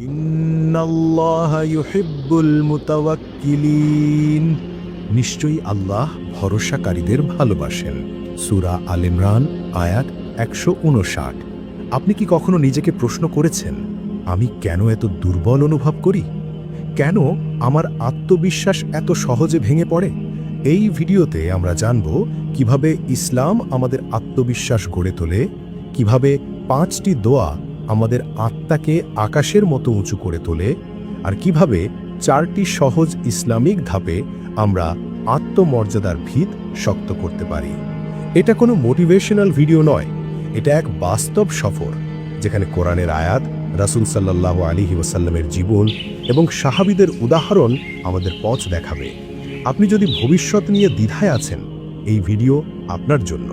ইন্নাল্লাহা ইউহিব্বুল মুতাওয়াক্কিলিন। নিশ্চয়ই আল্লাহ ভরসাকারীদের ভালোবাসেন। সূরা আল ইমরান আয়াত ১৫৯। আপনি কি কখনো নিজেকে প্রশ্ন করেছেন, আমি কেন এত দুর্বল অনুভব করি? কেন আমার আত্মবিশ্বাস এত সহজে ভেঙে পড়ে? এই ভিডিওতে আমরা জানব কিভাবে ইসলাম আমাদের আত্মবিশ্বাস গড়ে তোলে, কিভাবে ৫টি দোয়া আমাদের আত্মাকে আকাশের মতো উঁচু করে তোলে, আর কিভাবে ৪টি সহজ ইসলামিক ধাপে আমরা আত্মমর্যাদার ভিত শক্ত করতে পারি। এটা কোনো মোটিভেশনাল ভিডিও নয়, এটা এক বাস্তব সফর, যেখানে কোরআনের আয়াত, রাসূল সাল্লাল্লাহু আলাইহি ওয়াসাল্লামের জীবন এবং সাহাবীদের উদাহরণ আমাদের পথ দেখাবে। আপনি যদি ভবিষ্যৎ নিয়ে দ্বিধায় আছেন, এই ভিডিও আপনার জন্য।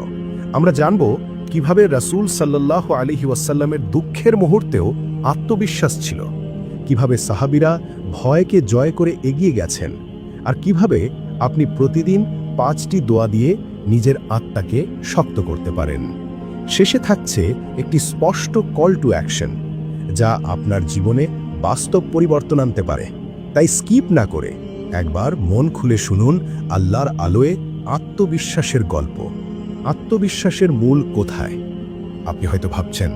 আমরা জানব কিভাবে রাসূল সাল্লাল্লাহু আলাইহি ওয়াসাল্লামের দুঃখের মুহূর্তেও আত্মবিশ্বাস ছিল, কিভাবে সাহাবীরা ভয়কে জয় করে এগিয়ে গেছেন, আর কিভাবে আপনি প্রতিদিন ৫টি দোয়া দিয়ে নিজের আত্মাকে শক্ত করতে পারেন। শেষে থাকছে একটি স্পষ্ট কল টু অ্যাকশন, যা আপনার জীবনে বাস্তব পরিবর্তন আনতে পারে। তাই স্কিপ না করে একবার মন খুলে শুনুন আল্লাহর আলোয় আত্মবিশ্বাসের গল্প। আত্মবিশ্বাসের মূল কোথায়? আপনি হয়তো ভাবছেন,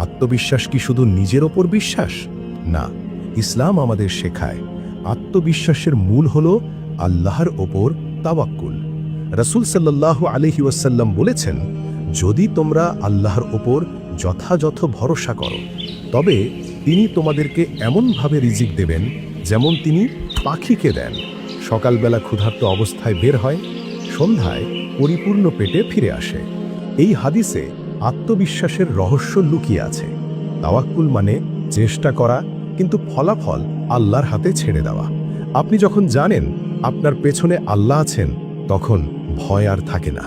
আত্মবিশ্বাস কি শুধু নিজের ওপর বিশ্বাস? না, ইসলাম আমাদের শেখায় আত্মবিশ্বাসের মূল হল আল্লাহর ওপর তাওয়াক্কুল। রাসূল সাল্লাল্লাহু আলাইহি ওয়াসাল্লাম বলেছেন, যদি তোমরা আল্লাহর ওপর যথাযথ ভরসা করো, তবে তিনি তোমাদেরকে এমনভাবে রিজিক দেবেন যেমন তিনি পাখিকে দেন। সকালবেলা ক্ষুধার্ত অবস্থায় বের হয়, সন্ধ্যায় পরিপূর্ণ পেটে ফিরে আসে। এই হাদিসে আত্মবিশ্বাসের রহস্য লুকিয়ে আছে। তাওয়াক্কুল মানে চেষ্টা করা, কিন্তু ফলাফল আল্লাহর হাতে ছেড়ে দেওয়া। আপনি যখন জানেন আপনার পেছনে আল্লাহ আছেন, তখন ভয় আর থাকে না।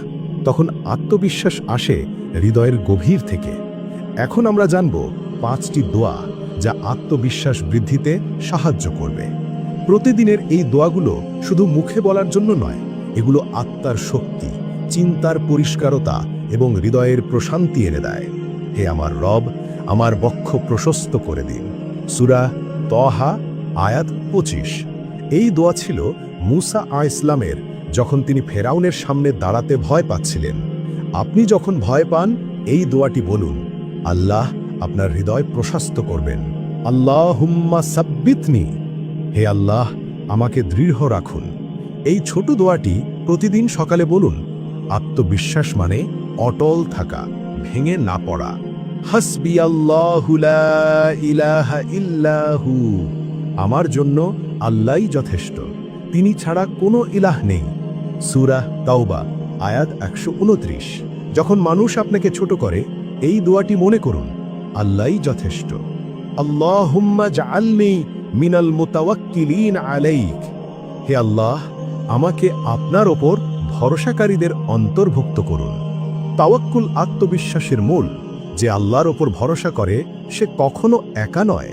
তখন আত্মবিশ্বাস আসে হৃদয়ের গভীর থেকে। এখন আমরা জানব ৫টি দোয়া যা আত্মবিশ্বাস বৃদ্ধিতে সাহায্য করবে। প্রতিদিনের এই দোয়াগুলো শুধু মুখে বলার জন্য নয়, এগুলো আত্মার শক্তি, চিন্তার পরিষ্কারতা এবং হৃদয়ের প্রশান্তি এনে দেয়। হে আমার রব, আমার বক্ষ প্রশস্ত করে দিন। সূরা তহা আয়াত ২৫। এই দোয়া ছিল মূসা আলাইহিসসালামের, যখন তিনি ফেরাউনের সামনে দাঁড়াতে ভয় পাচ্ছিলেন। আপনি যখন ভয় পান, এই দোয়াটি বলুন, আল্লাহ আপনার হৃদয় প্রশস্ত করবেন। আল্লাহুম্মা সাব্বিতনি, হে আল্লাহ আমাকে দৃঢ় রাখুন। এই ছোট দোয়াটি প্রতিদিন সকালে বলুন। আত্মবিশ্বাস মানে অটল থাকা, ভেঙে না পড়া। হাসবিয়াল্লাহু লা ইলাহা ইল্লাহু, আমার জন্য আল্লাহই যথেষ্ট, তিনি ছাড়া কোনো ইলাহ নেই। সূরা তাওবা আয়াত ১২৯। যখন মানুষ আপনাকে ছোট করে, এই দোয়াটি মনে করুন, আল্লাহই যথেষ্ট। আল্লাহুম্মা জাআলনি মিনাল মুতাওয়াক্কিলিন আলাইক, হে আল্লাহ আমাকে আপনার ওপর ভরসাকারীদের অন্তর্ভুক্ত করুন। তাওয়াক্কুল আত্মবিশ্বাসের মূল। যে আল্লাহর ওপর ভরসা করে, সে কখনো একা নয়।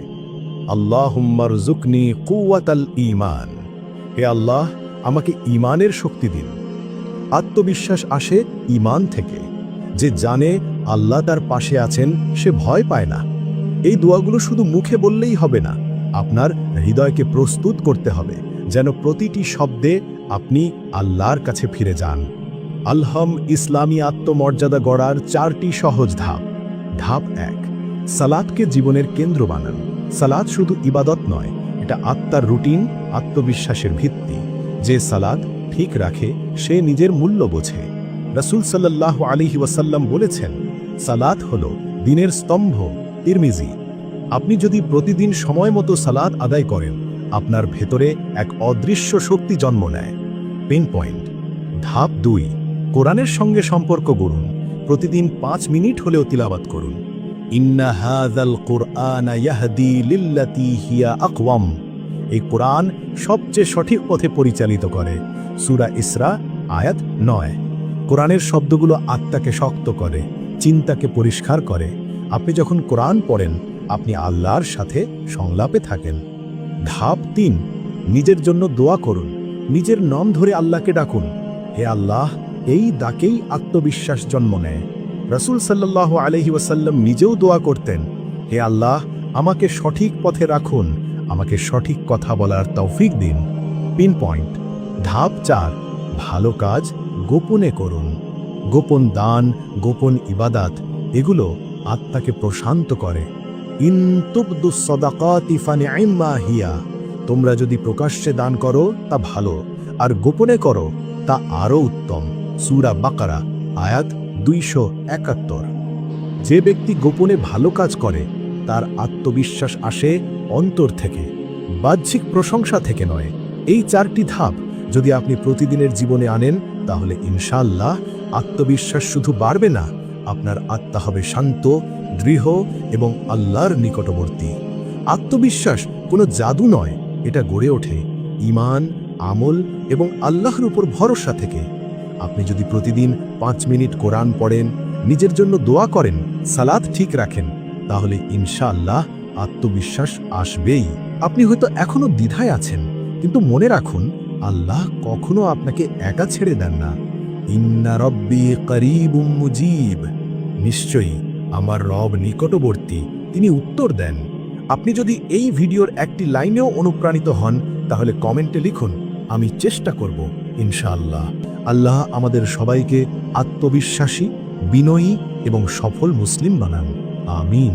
আল্লাহুম্মা রযুকনি কুওয়াতাল ঈমান, হে আল্লাহ আমাকে ঈমানের শক্তি দিন। আত্মবিশ্বাস আসে ঈমান থেকে। যে জানে আল্লাহ তার পাশে আছেন, সে ভয় পায় না। এই দোয়াগুলো শুধু মুখে বললেই হবে না, আপনার হৃদয়কে প্রস্তুত করতে হবে, যেন প্রতিটি শব্দে আপনি আল্লাহর কাছে ফিরে যান। আলহাম ইসলামী আত্মমর্যাদা গড়ার ৪টি সহজ ধাপ। ধাপ ১, সালাতকে জীবনের কেন্দ্র বানান। সালাত শুধু ইবাদত নয়, এটা আত্মার রুটিন, আত্মবিশ্বাসের ভিত্তি। যে সালাত ঠিক রাখে, সে নিজের মূল্য বোঝে। রাসূল সাল্লাল্লাহু আলাইহি ওয়াসাল্লাম বলেছেন, সালাত হলো দিনের স্তম্ভ। তিরমিজি। আপনি যদি প্রতিদিন সময় মতো সালাত আদায় করেন, আপনার ভেতরে এক অদৃশ্য শক্তি জন্ম নেয়। Pen point. ধাপ ২, কোরআনের সঙ্গে সম্পর্ক গড়ুন। প্রতিদিন ৫ মিনিট হলেও তিলাওয়াত করুন। ইন্না হাযাল কুরআনা ইয়াহদি লিল্লাতী হিয়া আকওয়াম, এই কোরআন সবচেয়ে সঠিক পথে পরিচালিত করে। সূরা ইসরা আয়াত ৯। কোরআনের শব্দগুলো আত্মাকে শক্ত করে, চিন্তাকে পরিষ্কার করে। আপনি যখন কোরআন পড়েন, আপনি আল্লাহর সাথে সংলাপে থাকেন। ধাপ ৩, নিজের জন্য দোয়া করুন। নিজের নাম ধরে আল্লাহকে ডাকুন, হে আল্লাহ। এই ডাকেই আত্মবিশ্বাস জন্ম নেয়। রাসূল সাল্লাল্লাহু আলাইহি ওয়াসাল্লাম নিজেও দোয়া করতেন, হে আল্লাহ আমাকে সঠিক পথে রাখুন, আমাকে সঠিক কথা বলার তৌফিক দিন। Pin point. ধাপ 4, ভালো কাজ গোপনে করুন। গোপন দান, গোপন ইবাদাত এগুলো আত্মাকে প্রশান্ত করে। ইন তুবদুস সাদাকাতি ফানি'মা হিয়া, তোমরা যদি প্রকাশ্যে দান করো তা ভালো, আর গোপনে করো তা আরও উত্তম। সূরা বাকারা আয়াত 271। যে ব্যক্তি গোপনে ভালো কাজ করে তার আত্মবিশ্বাস আসে অন্তর থেকে, বাহ্যিক প্রশংসা থেকে নয়। এই 4টি ধাপ যদি আপনি প্রতিদিনের জীবনে আনেন তাহলে ইনশাআল্লাহ আত্মবিশ্বাস শুধু বাড়বে না, আপনার আত্মা হবে শান্ত, দৃঢ় এবং আল্লাহর নিকটবর্তী। আত্মবিশ্বাস কোনো জাদু নয়, এটা গড়ে ওঠে ঈমান, আমল এবং আল্লাহর উপর ভরসা থেকে। আপনি যদি প্রতিদিন 5 মিনিট কোরআন পড়েন, নিজের জন্য দোয়া করেন, সালাত ঠিক রাখেন, তাহলে ইনশাআল্লাহ আত্মবিশ্বাস আসবেই। আপনি হয়তো এখনো দ্বিধায় আছেন, কিন্তু মনে রাখুন আল্লাহ কখনো আপনাকে একা ছেড়ে দেন না। ইন্না রব্বি করিবুম মুজিব, নিশ্চয়ই আমার রব নিকটবর্তী, তিনি উত্তর দেন। আপনি যদি এই ভিডিওর একটি লাইনেও অনুপ্রাণিত হন তাহলে কমেন্টে লিখুন, আমি চেষ্টা করব ইনশাআল্লাহ। আল্লাহ আমাদের সবাইকে আত্মবিশ্বাসী, বিনয়ী এবং সফল মুসলিম বানান। আমিন।